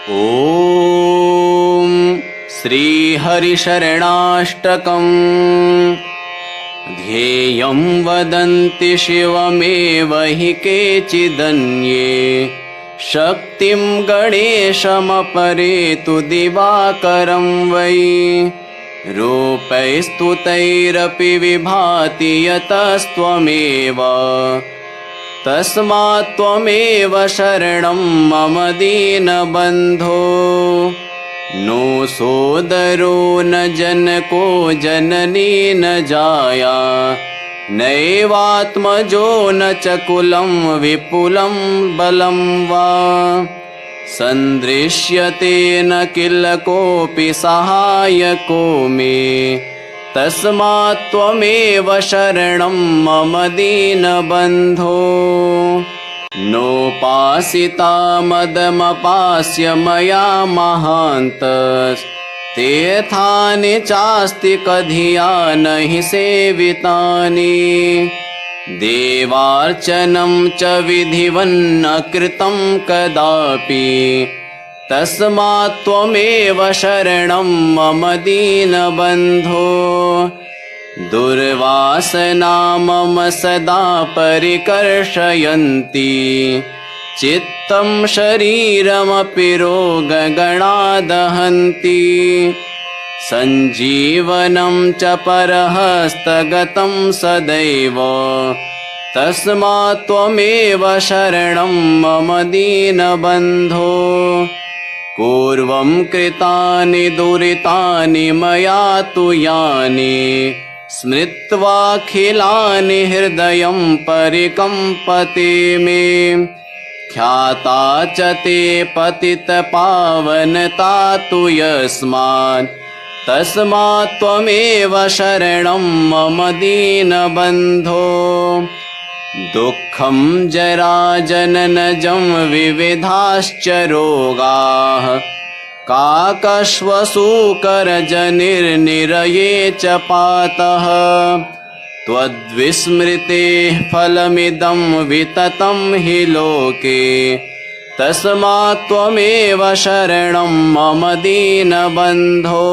ॐ श्रीहरिशरणाष्टकम् ध्येयं वदन्ति शिवमेव हि केचिदन्ये शक्तिं गणेशमपरेतु दिवाकरं वै रूपैस्तुतैरपि विभाति यतस्त्वमेव तस्मात् त्वमेव शरणं मम दीनबन्धो नो सोदरो न जनको जननी न जाया नैवात्मजो न च कुलं विपुलं बलं वा सन्दृश्यते न किल कोऽपि सहायको मे तस्मात् त्वमेव शरणं मम दीनबन्धो नोपासिता मदमपास्य मया महान्तस्तेथानि चास्ति कधिया न हि सेवितानि देवार्चनं च विधिवन्न कृतं कदापि तस्मात् त्वमेव शरणं मम दीनबन्धो दुर्वासना मम सदा परिकर्षयन्ति चित्तं शरीरमपि रोगगणा दहन्ति सञ्जीवनं च परहस्तगतं सदैव तस्मात् त्वमेव शरणं मम दीनबन्धो पूर्वं कृतानि दुरितानि मया तु यानि स्मृत्वाखिलानि हृदयं परिकम्पते मे ख्याता च ते पतितपावनता तु यस्मात् तस्मात् त्वमेव शरणं मम दीनबन्धो दुःखं जराजननजं विविधाश्च रोगाः काकश्वसूकरजनिर्निरये च पातः त्वद्विस्मृतेः फलमिदं विततं हि लोके तस्मात् त्वमेव शरणं मम दीनबन्धो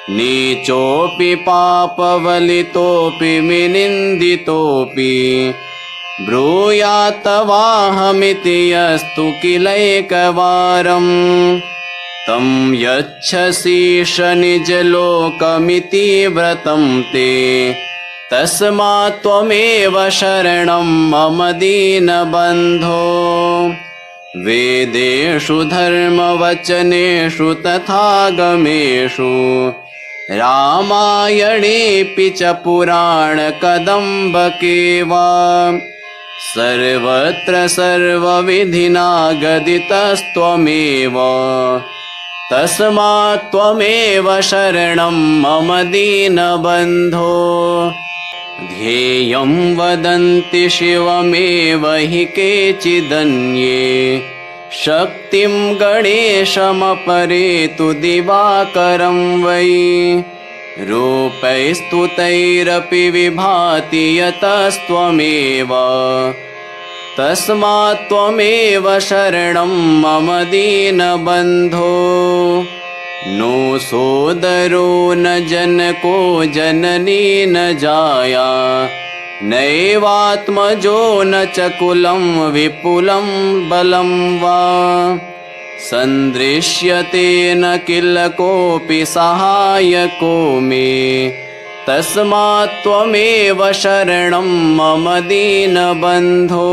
नीचोऽपि पापवलितोऽपि विनिन्दितोऽपि ब्रूयात्तवाहमिति यस्तु किलैकवारं तं यच्छसि शनिजलोकमिति व्रतं ते तस्मात् त्वमेव शरणं मम दीनबन्धो वेदेषु धर्मवचनेषु तथागमेषु रामायणेऽपि च पुराणकदम्बके वा सर्वत्र सर्वविधिना गदितस्त्वमेव तस्मात् त्वमेव शरणं मम दीनबन्धो ध्येयं वदन्ति शिवमेव हि केचिदन्ये शक्तिं गणेशमपरेतु दिवाकरं वै रूपैस्तुतैरपि विभाति यतस्त्वमेव तस्मात् त्वमेव शरणं मम दीनबन्धो नो सोदरो न जनको जननी न जाया नैवात्मजो न च कुलं विपुलं बलं वा सन्दृश्यते न किल कोऽपि सहायको मे तस्मात् त्वमेव शरणं मम दीनबन्धो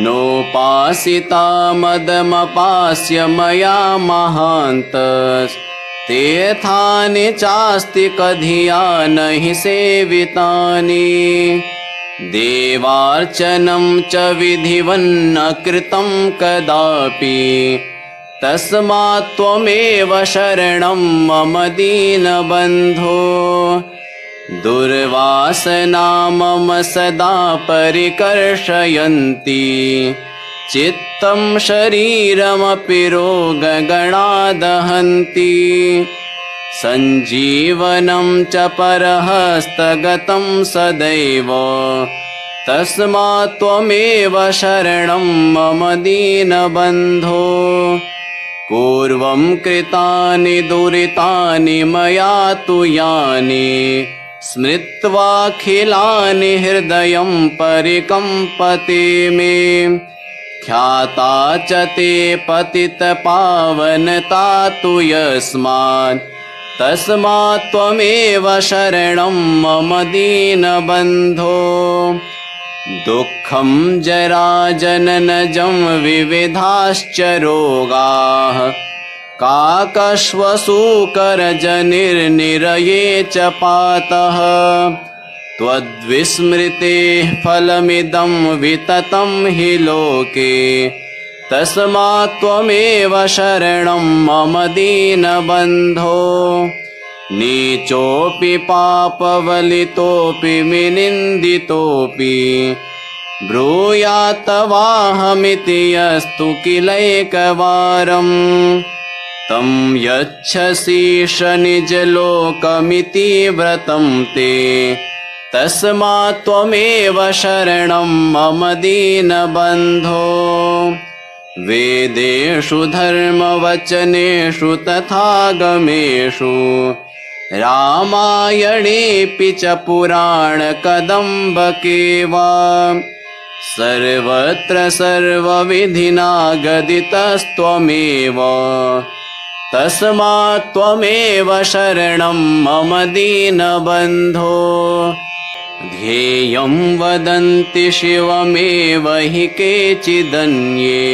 नोपासिता मदमपास्य मया महान्तस्तेथानि चास्ति कधिया न हि सेवितानि देवार्चनं च विधिवन्न कृतं कदापि तस्मात् त्वमेव शरणं मम दीनबन्धो दुर्वासना मम सदा परिकर्षयन्ति चित्तं शरीरमपि रोगगणा दहन्ति सञ्जीवनं च परहस्तगतं सदैव तस्मात् त्वमेव शरणं मम दीनबन्धो। पूर्वं कृतानि दुरितानि मया तु यानि स्मृत्वाखिलानि हृदयं परिकम्पते मे। ख्याता च ते पतितपावनता तु यस्मात् तस्मात् त्वमेव शरणं मम दीनबन्धो। दुःखं जराजननजं विविधाश्च रोगाः काकश्वसूकरजनिर्निरये च पातः। त्वद्विस्मृतेः फलमिदं विततं हि लोके तस्मात् त्वमेव शरणं मम दीनबन्धो। नीचोऽपि पापवलितोऽपि विनिन्दितोऽपि ब्रूयात्तवाहमिति यस्तु किलैकवारं तं यच्छसीश निजलोकमिति व्रतं ते तस्मात् त्वमेव शरणं मम दीनबन्धो। वेदेषु धर्मवचनेषु तथागमेषु रामायणेऽपि च पुराणकदम्बके वा सर्वत्र सर्वविधिना गदितस्त्वमेव तस्मात् त्वमेव शरणं मम दीनबन्धो। ध्येयं वदन्ति शिवमेव हि केचिदन्ये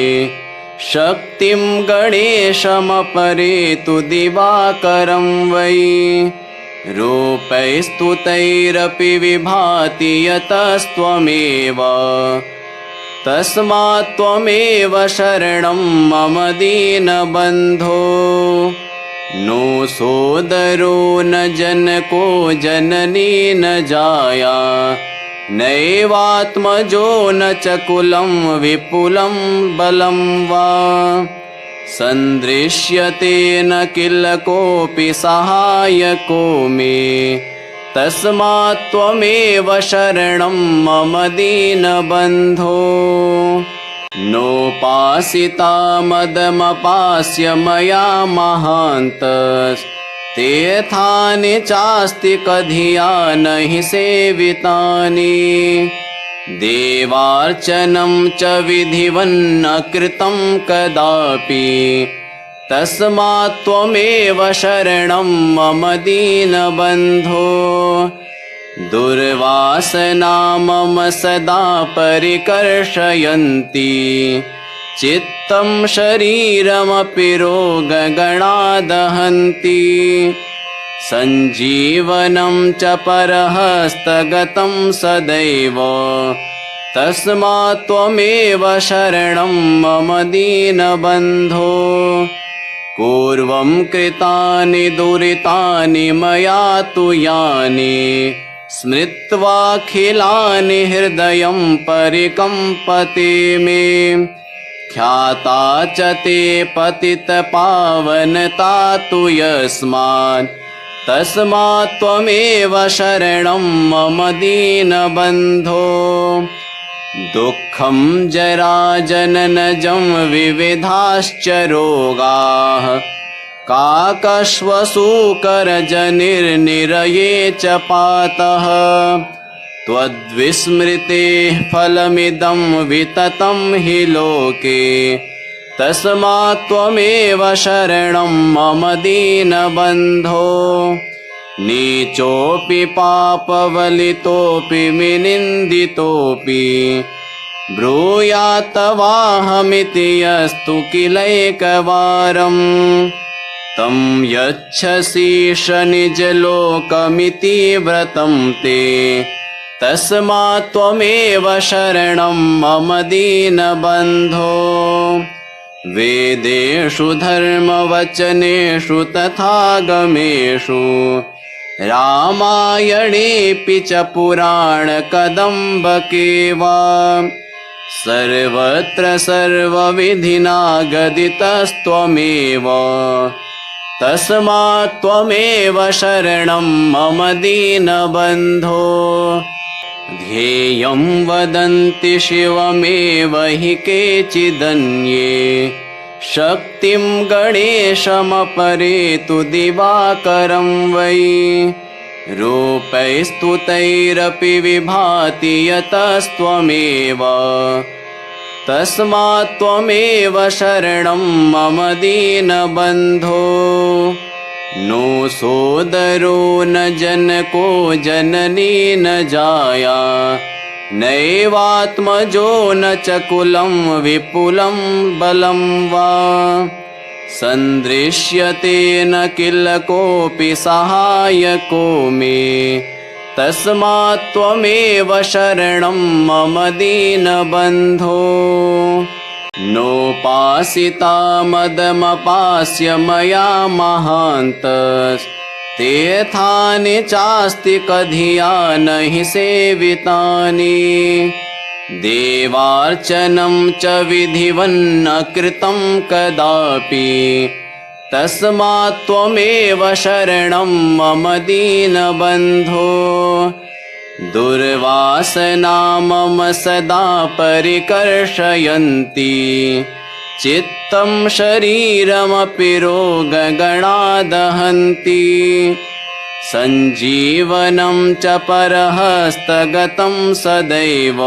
शक्तिं गणेशमपरे तु दिवाकरं वै। रूपैस्तुतैरपि विभाति यतस्त्वमेव तस्मात् त्वमेव शरणं मम दीनबन्धो। नो सोदरो न जनको जननी न जाया नैवात्मजो न च कुलं विपुलं बलं वा। सन्दृश्यते न किल कोऽपि सहायको मे तस्मात् त्वमेव शरणं मम दीनबन्धो। नोपासिता मदमपास्य मया महान्तस्तीर्थानि चास्ति कधिया न हि सेवितानि। देवार्चनं च विधिवन्न कृतं कदापि तस्मात् त्वमेव शरणं मम दीनबन्धो। दुर्वासना मम सदा परिकर्षयन्ति चित्तं शरीरमपि रोगगणा दहन्ति। सञ्जीवनं च परहस्तगतं सदैव तस्मात् त्वमेव शरणं मम दीनबन्धो। पूर्वं कृतानि दुरितानि मया तु यानि स्मृत्वाखिलानि हृदयं परिकम्पते मे। ख्याता च ते पतितपावनता तु यस्मात् तस्मात् त्वमेव शरणं मम दीनबन्धो। दुःखं जराजननजं विविधाश्च रोगाः काकश्वसूकरजनिर्निरये च पातः। त्वद्विस्मृतेः फलमिदं विततं हि लोके तस्मात् त्वमेव शरणं मम दीनबन्धो। नीचोऽपि पापवलितोऽपि विनिन्दितोऽपि ब्रूयात्तवाहमिति यस्तु किलैकवारं तं यच्छसीश निजलोकमिति व्रतं ते तस्मात् त्वमेव शरणं मम दीनबन्धो। वेदेषु धर्मवचनेषु तथागमेषु रामायणेऽपि च पुराणकदम्बके वा सर्वत्र सर्वविधिना गदितस्त्वमेव तस्मात् त्वमेव शरणं मम दीनबन्धो। ध्येयं वदन्ति शिवमेव हि केचिदन्ये शक्तिं गणेशमपरे तु दिवाकरं वै रूपैस्तुतैरपि विभाति यतस्त्वमेव तस्मात् त्वमेव शरणं मम दीनबन्धो नो सोदरो न जनको जननी न जाया नैवात्मजो न च कुलं विपुलं बलं वा सन्दृश्यते न किल कोऽपि सहायको मे तस्मात् त्वमेव शरणं मम दीनबन्धो नोपासिता मदमपास्य मया महान्तस्तेथानि चास्ति कधिया न हि सेवितानि देवार्चनं च विधिवन्न कृतं कदापि तस्मात् त्वमेव शरणं मम दीनबन्धो दुर्वासना मम सदा परिकर्षयन्ति चित्तं शरीरमपि रोगगणा दहन्ति सञ्जीवनं च परहस्तगतं सदैव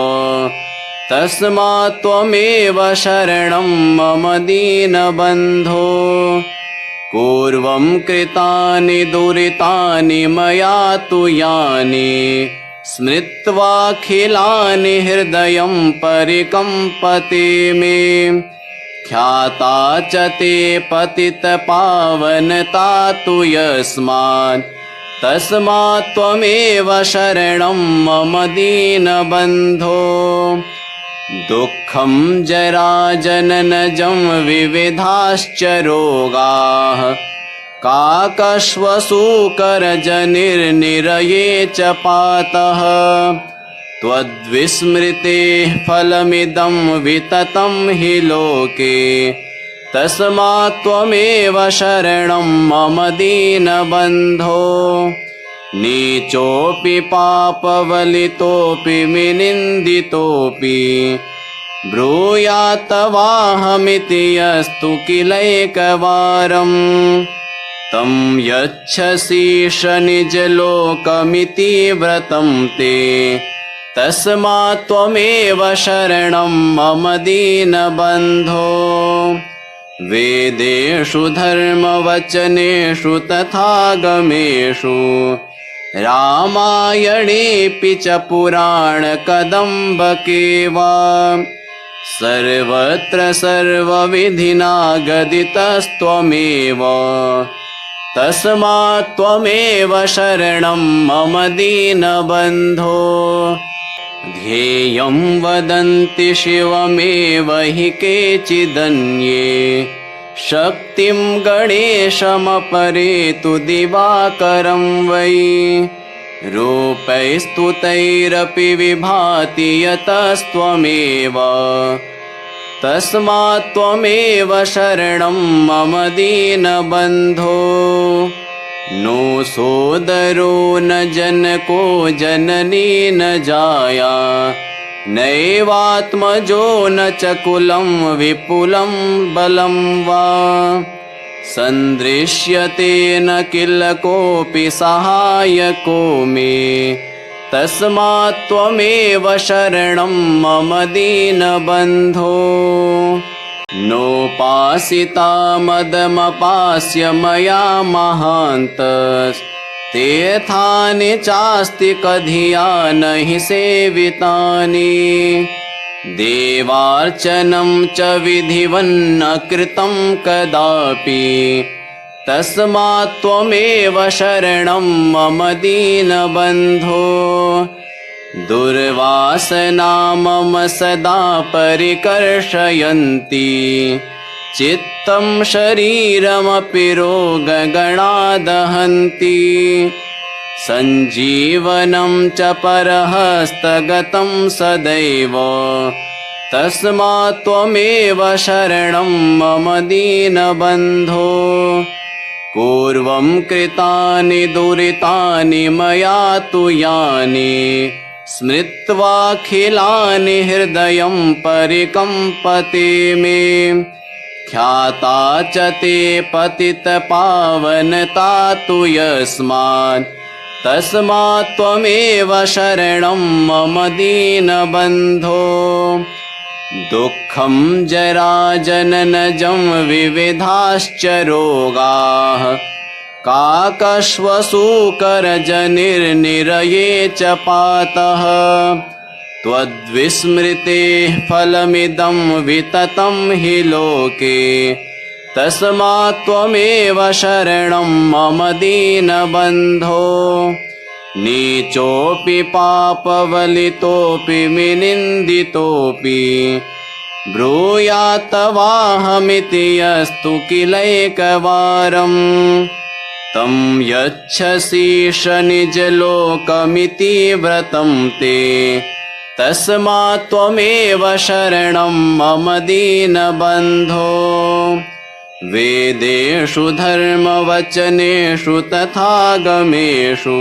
तस्मात् त्वमेव शरणं मम दीनबन्धो पूर्वं कृतानि दुरितानि मया तु यानि स्मृत्वाखिलानि हृदयं परिकम्पते मे ख्याता च ते पतितपावनता तु यस्मात् तस्मात् त्वमेव शरणं मम दीनबन्धो दुःखं जराजननजं विविधाश्च रोगाः काकश्वसूकरजनिर्निरये च पातः त्वद्विस्मृतेः फलमिदं विततं हि लोके तस्मात् त्वमेव शरणं मम दीनबन्धो नीचोऽपि पापवलितोऽपि विनिन्दितोऽपि ब्रूयात्तवाहमिति यस्तु किलैकवारम् तं यच्छसीश निजलोकमिति व्रतं ते तस्मात् त्वमेव शरणं मम दीनबन्धो वेदेषु धर्मवचनेषु तथागमेषु रामायणेऽपि च पुराणकदम्बके वा सर्वत्र सर्वविधिना गदितस्त्वमेव तस्मात् त्वमेव शरणं मम दीनबन्धो ध्येयं वदन्ति शिवमेव हि केचिदन्ये शक्तिं गणेशमपरे तु दिवाकरं वै रूपैस्तुतैरपि विभाति यतस्त्वमेव तस्मात् त्वमेव शरणं मम दीनबन्धो नो सोदरो न जनको जननी न जाया नैवात्मजो न च कुलं विपुलं बलं वा सन्दृश्यते न किल कोऽपि सहायको मे तस्मात् त्वमेव शरणं मम दीनबन्धो नोपासिता मदमपास्य मया महान्तस्तेथानि चास्ति कधिया न हि सेवितानि देवार्चनं च विधिवन्न कृतं कदापि तस्मात् त्वमेव शरणं मम दीनबन्धो दुर्वासना मम सदा परिकर्षयन्ति चित्तं शरीरमपि रोगगणा दहन्ति सञ्जीवनं च परहस्तगतं सदैव तस्मात् त्वमेव शरणं मम दीनबन्धो पूर्वं कृतानि दुरितानि मया तु यानि स्मृत्वाखिलानि हृदयं परिकम्पते मे। ख्याता च ते पतितपावनता तु यस्मात् तस्मात् त्वमेव शरणं मम दीनबन्धो। दुःखं जराजननजं विविधाश्च रोगाः काकश्वसूकरजनिर्निरये च पातः। त्वद्विस्मृतेः फलमिदं विततं हि लोके तस्मात् त्वमेव शरणं मम दीनबन्धो। नीचोऽपि पापवलितोऽपि विनिन्दितोऽपि ब्रूयात्तवाहमिति यस्तु किलैकवारम्। तं यच्छसीष निजलोकमिति व्रतं ते तस्मात् त्वमेव शरणं मम दीनबन्धो। वेदेषु धर्मवचनेषु तथागमेषु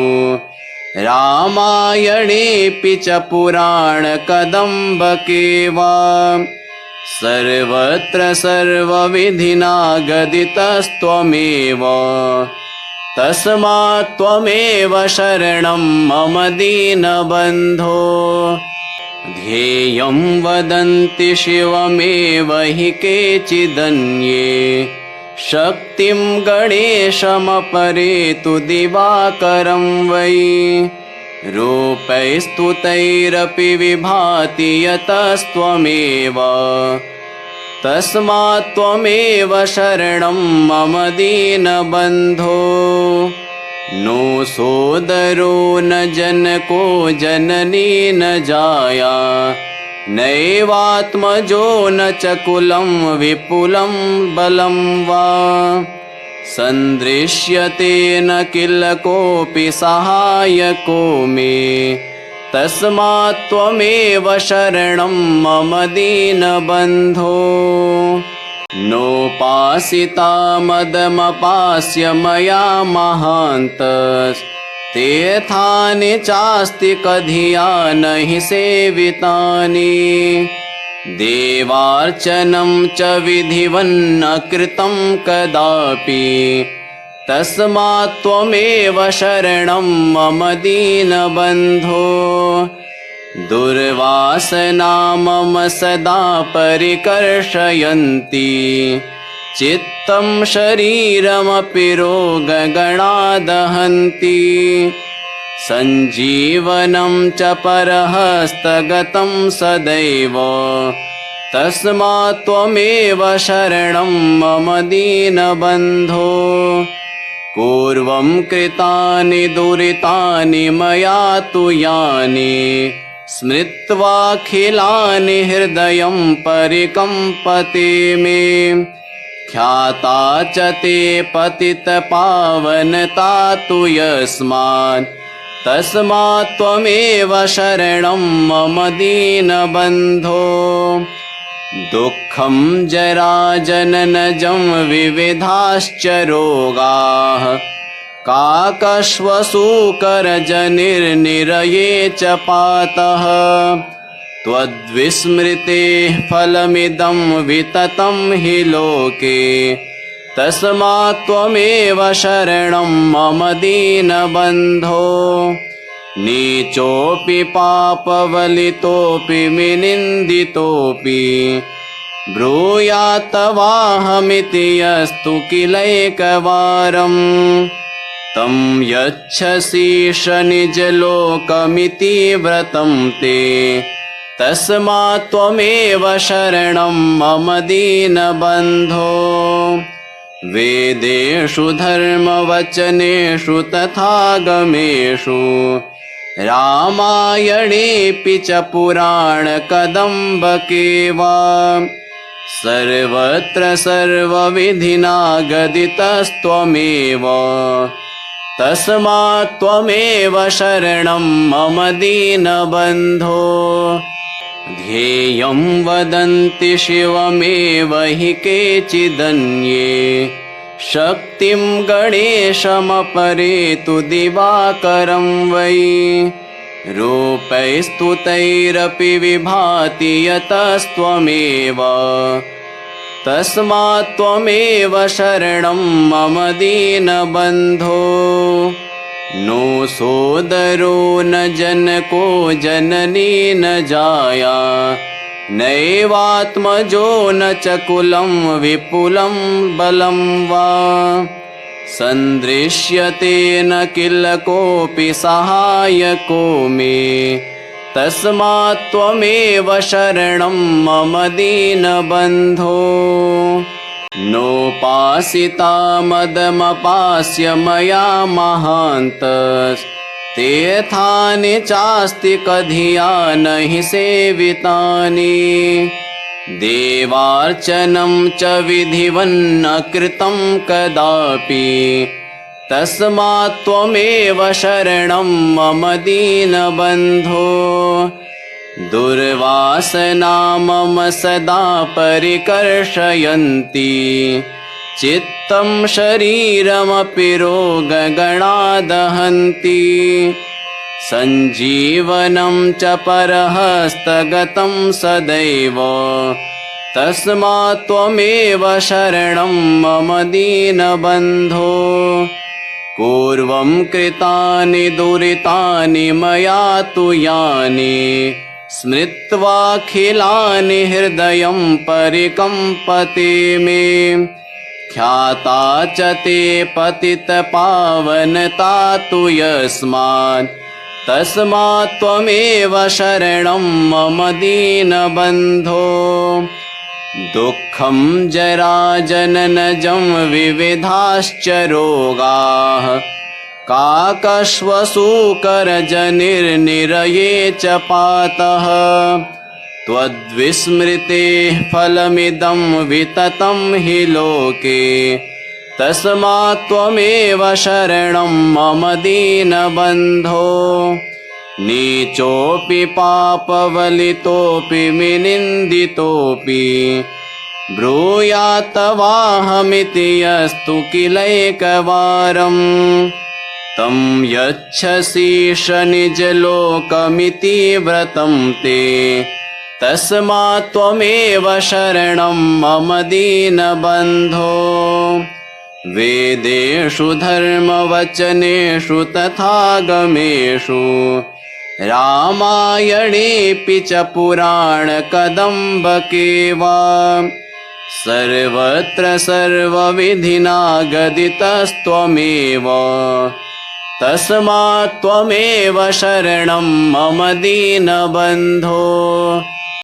रामायणेऽपि च पुराणकदम्बके वा सर्वत्र सर्वविधिना गदितस्त्वमेव तस्मात् त्वमेव शरणं मम दीनबन्धो। ध्येयं वदन्ति शिवमेव हि केचिदन्ये शक्तिं गणेशमपरे तु दिवाकरं वै। रूपैस्तुतैरपि विभाति यतस्त्वमेव तस्मात् त्वमेव शरणं मम दीनबन्धो। नो सोदरो न जनको जननी न जाया नैवात्मजो न च कुलं विपुलं बलं वा। सन्दृश्यते न किल कोऽपि सहायको मे तस्मात् त्वमेव शरणं मम दीनबन्धो। नोपासिता मदमपास्य मया महान्तस्तेऽर्थानि चास्ति कधिया न हि सेवितानि। देवार्चनं च विधिवन्न कृतं कदापि तस्मात् त्वमेव शरणं मम दीनबन्धो। दुर्वासना मम सदा परिकर्षयन्ति चित्तं शरीरमपि रोगगणा दहन्ति। सञ्जीवनं च परहस्तगतं सदैव तस्मात् त्वमेव शरणं मम दीनबन्धो। पूर्वं कृतानि दुरितानि मया तु यानि स्मृत्वाखिलानि हृदयं परिकम्पते मे। ख्याता च ते पतितपावनता तु यस्मात् तस्मात् त्वमेव शरणं मम दीनबन्धो। दुःखं जराजननजं विविधाश्च रोगाः काकश्वसूकरजनिर्निरये च पातः। त्वद्विस्मृतेः फलमिदं विततं हि लोके तस्मात् त्वमेव शरणं मम दीनबन्धो। नीचोऽपि पापवलितोऽपि विनिन्दितोऽपि ब्रूयात्तवाहमिति यस्तु किलैकवारम्। तं यच्छसीष निजलोकमिति व्रतं ते तस्मात् त्वमेव शरणं मम दीनबन्धो। वेदेषु धर्मवचनेषु तथागमेषु रामायणेऽपि च पुराणकदम्बके वा सर्वत्र सर्वविधिना गदितस्त्वमेव तस्मात् त्वमेव शरणं मम दीनबन्धो। ध्येयं वदन्ति शिवमेव हि केचिदन्ये शक्तिं गणेशमपरे तु दिवाकरं वै। रूपैस्तुतैरपि विभाति यतस्त्वमेव तस्मात् त्वमेव शरणं मम दीनबन्धो नो सोदरो न जनको जननी न जाया नैवात्मजो न च कुलं विपुलं बलं वा सन्दृश्यते न किल कोऽपि सहायको मे तस्मात् त्वमेव शरणं मम दीनबन्धो नोपासिता मदमपास्य मया महान्तस्तीर्थानि चास्ति कधिया न हि सेवितानि देवार्चनं च विधिवन्न कृतं कदापि तस्मात् त्वमेव शरणं मम दीनबन्धो दुर्वासना मम सदा परिकर्षयन्ति चित्तं शरीरमपि रोगगणा दहन्ति सञ्जीवनं च परहस्तगतं सदैव तस्मात् त्वमेव शरणं मम दीनबन्धो पूर्वं कृतानि दुरितानि मया तु यानि स्मृत्वाखिलानि हृदयं परिकम्पते मे ख्याता च ते पतितपावनता तु यस्मात् तस्मात् त्वमेव शरणं मम दीनबन्धो दुःखं जराजननजं विविधाश्च रोगाः काकश्वसूकरजनिर्निरये च पातः त्वद्विस्मृतेः फलमिदं विततं हि लोके तस्मात् त्वमेव शरणं मम दीनबन्धो नीचोऽपि पापवलितोऽपि विनिन्दितोऽपि ब्रूयात्तवाहमिति यस्तु किलैकवारं तं यच्छसीष निजलोकमिति व्रतं ते तस्मात् त्वमेव शरणं मम दीनबन्धो वेदेषु धर्मवचनेषु तथागमेषु रामायणेऽपि च पुराणकदम्बके वा सर्वत्र सर्वविधिना गदितस्त्वमेव तस्मात् त्वमेव शरणं मम दीनबन्धो